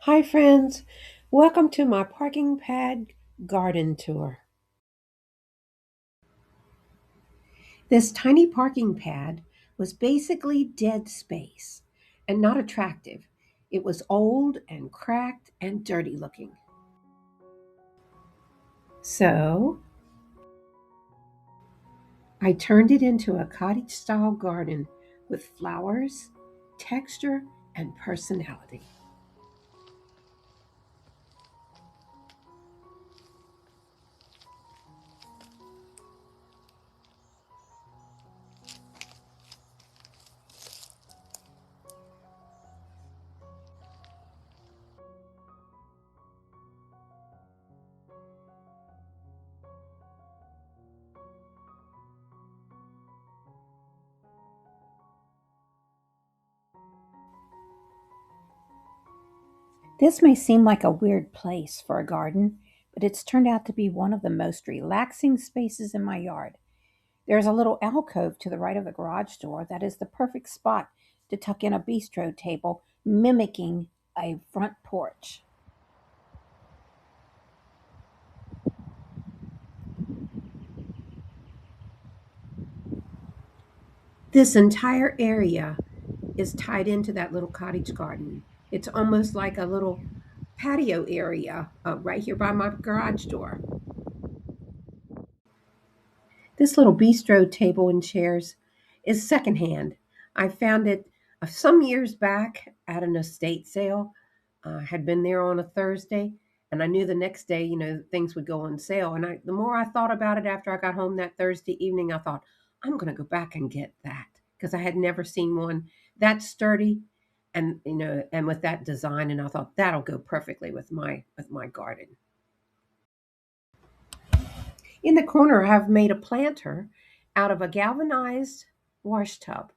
Hi, friends. Welcome to my parking pad garden tour. This tiny parking pad was basically dead space and not attractive. It was old and cracked and dirty looking. So I turned it into a cottage style garden with flowers, texture, and personality. This may seem like a weird place for a garden, but it's turned out to be one of the most relaxing spaces in my yard. There's a little alcove to the right of the garage door that is the perfect spot to tuck in a bistro table, mimicking a front porch. This entire area is tied into that little cottage garden. It's almost like a little patio area right here by my garage door. This little bistro table and chairs is secondhand. I found it some years back at an estate sale. I had been there on a Thursday, and I knew the next day, things would go on sale. And the more I thought about it after I got home that Thursday evening, I thought, I'm going to go back and get that because I had never seen one that sturdy and and with that design. And I thought that'll go perfectly with my garden. In the corner, I've made a planter out of a galvanized wash tub.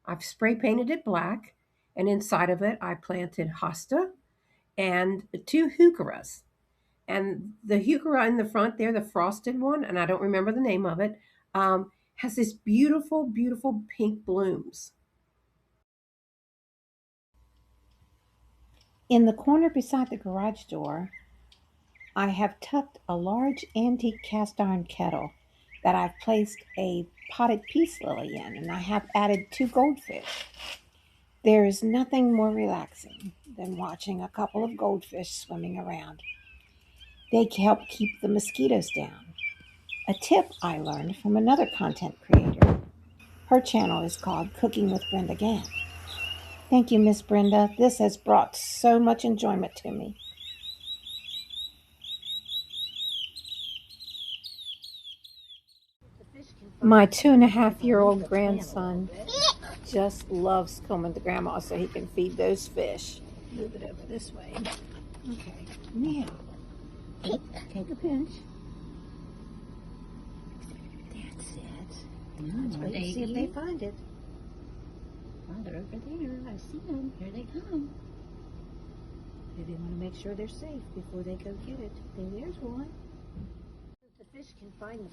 I've spray painted it black, and inside of it, I planted hosta and two heucheras. And the heuchera in the front there, the frosted one, and I don't remember the name of it, has this beautiful, beautiful pink blooms. In the corner beside the garage door, I have tucked a large antique cast iron kettle that I've placed a potted peace lily in, and I have added two goldfish. There is nothing more relaxing than watching a couple of goldfish swimming around. They help keep the mosquitoes down. A tip I learned from another content creator. Her channel is called Cooking with Brenda Gann. Thank you, Miss Brenda. This has brought so much enjoyment to me. My 2.5-year-old grandson just loves coming to Grandma so he can feed those fish. Move it over this way. Okay, now take a pinch. That's it. Now let's wait and see if they find it. Oh, they're over there. I see them. Here they come. They want to make sure they're safe before they go get it. There's one. The fish can find them.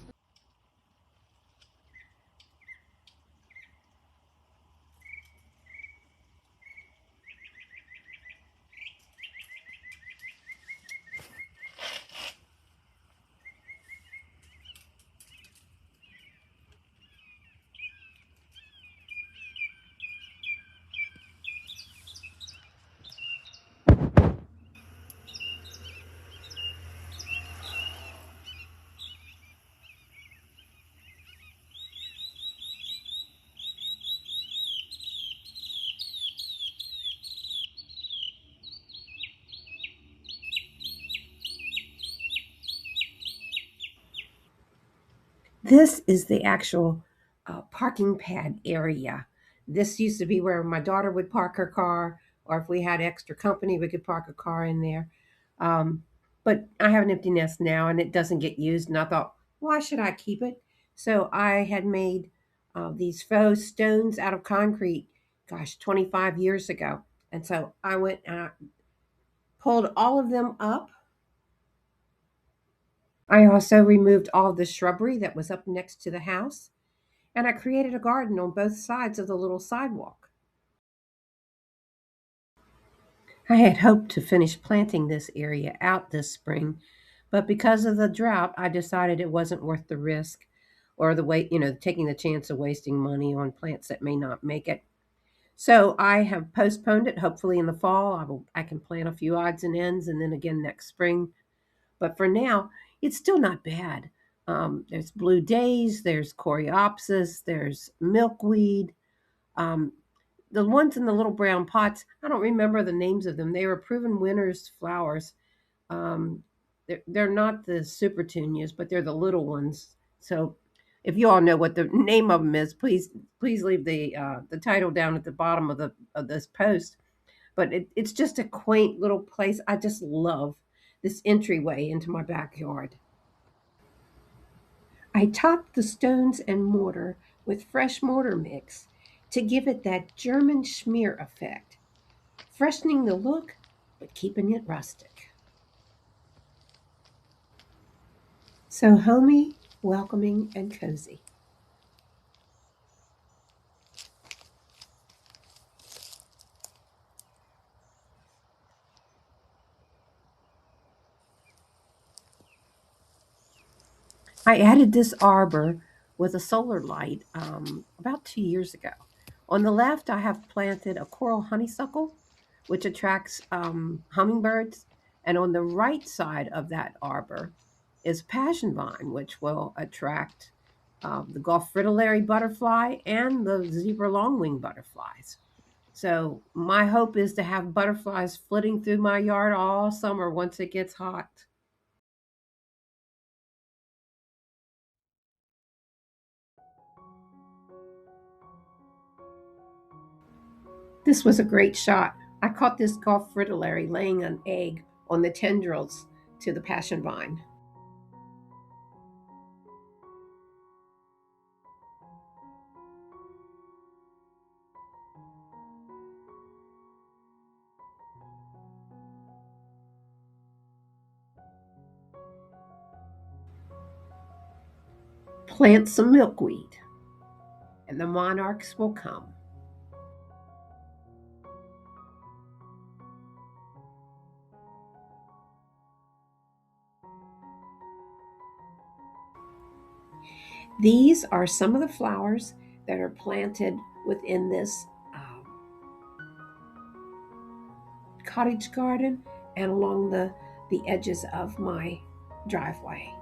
This is the actual parking pad area. This used to be where my daughter would park her car, or if we had extra company, we could park a car in there. Um, but I have an empty nest now and it doesn't get used. And I thought, why should I keep it? So I had made these faux stones out of concrete, gosh, 25 years ago. And so I went and I pulled all of them up. I also removed all the shrubbery that was up next to the house, and I created a garden on both sides of the little sidewalk. I had hoped to finish planting this area out this spring, but because of the drought, I decided it wasn't worth the risk or the wait, taking the chance of wasting money on plants that may not make it. So I have postponed it. Hopefully in the fall, I can plant a few odds and ends, and then again next spring. But for now, it's still not bad. There's blue daze, there's coreopsis, there's milkweed. Um, the ones in the little brown pots, I don't remember the names of them. They were proven winners flowers. Um, they're not the supertunias, but they're the little ones. So if you all know what the name of them is, please leave the title down at the bottom of the of this post. But it's just a quaint little place. I just love this entryway into my backyard. I topped the stones and mortar with fresh mortar mix to give it that German schmear effect, freshening the look but keeping it rustic. So homey, welcoming, and cozy. I added this arbor with a solar light about 2 years ago. On the left, I have planted a coral honeysuckle, which attracts hummingbirds. And on the right side of that arbor is passion vine, which will attract the Gulf fritillary butterfly and the zebra longwing butterflies. So my hope is to have butterflies flitting through my yard all summer once it gets hot. This was a great shot. I caught this Gulf fritillary laying an egg on the tendrils to the passion vine. Plant some milkweed, and the monarchs will come. These are some of the flowers that are planted within this cottage garden and along the edges of my driveway.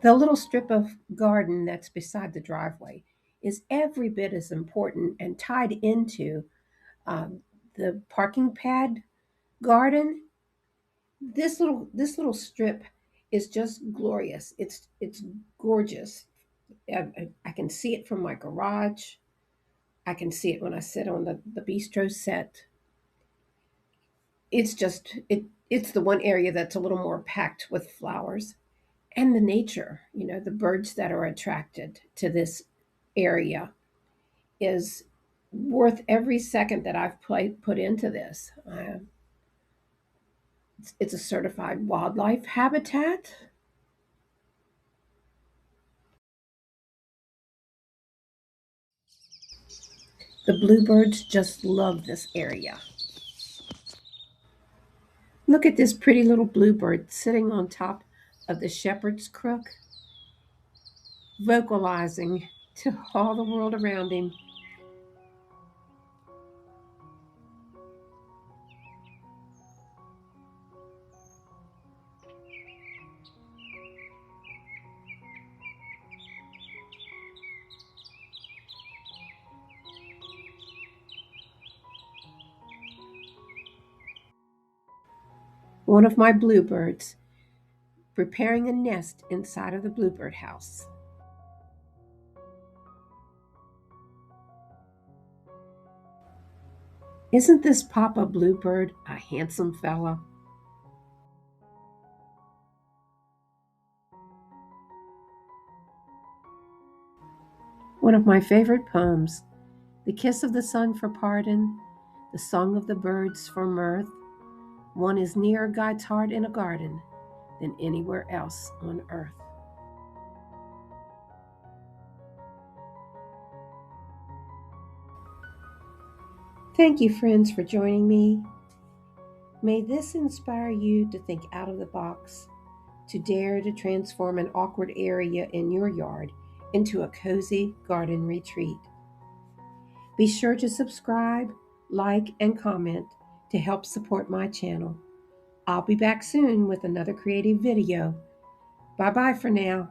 The little strip of garden that's beside the driveway is every bit as important and tied into um, the parking pad garden. This little strip is just glorious. It's gorgeous. I can see it from my garage. I can see it when I sit on the bistro set. It's the one area that's a little more packed with flowers and the nature. The birds that are attracted to this area is worth every second that I've put into this. It's a certified wildlife habitat. The bluebirds just love this area. Look at this pretty little bluebird sitting on top of the shepherd's crook, vocalizing to all the world around him. One of my bluebirds preparing a nest inside of the bluebird house. Isn't this Papa Bluebird a handsome fella? One of my favorite poems, The Kiss of the Sun for Pardon, The Song of the Birds for Mirth. One is nearer God's heart in a garden than anywhere else on earth. Thank you, friends, for joining me. May this inspire you to think out of the box, to dare to transform an awkward area in your yard into a cozy garden retreat. Be sure to subscribe, like, and comment to help support my channel. I'll be back soon with another creative video. Bye-bye for now.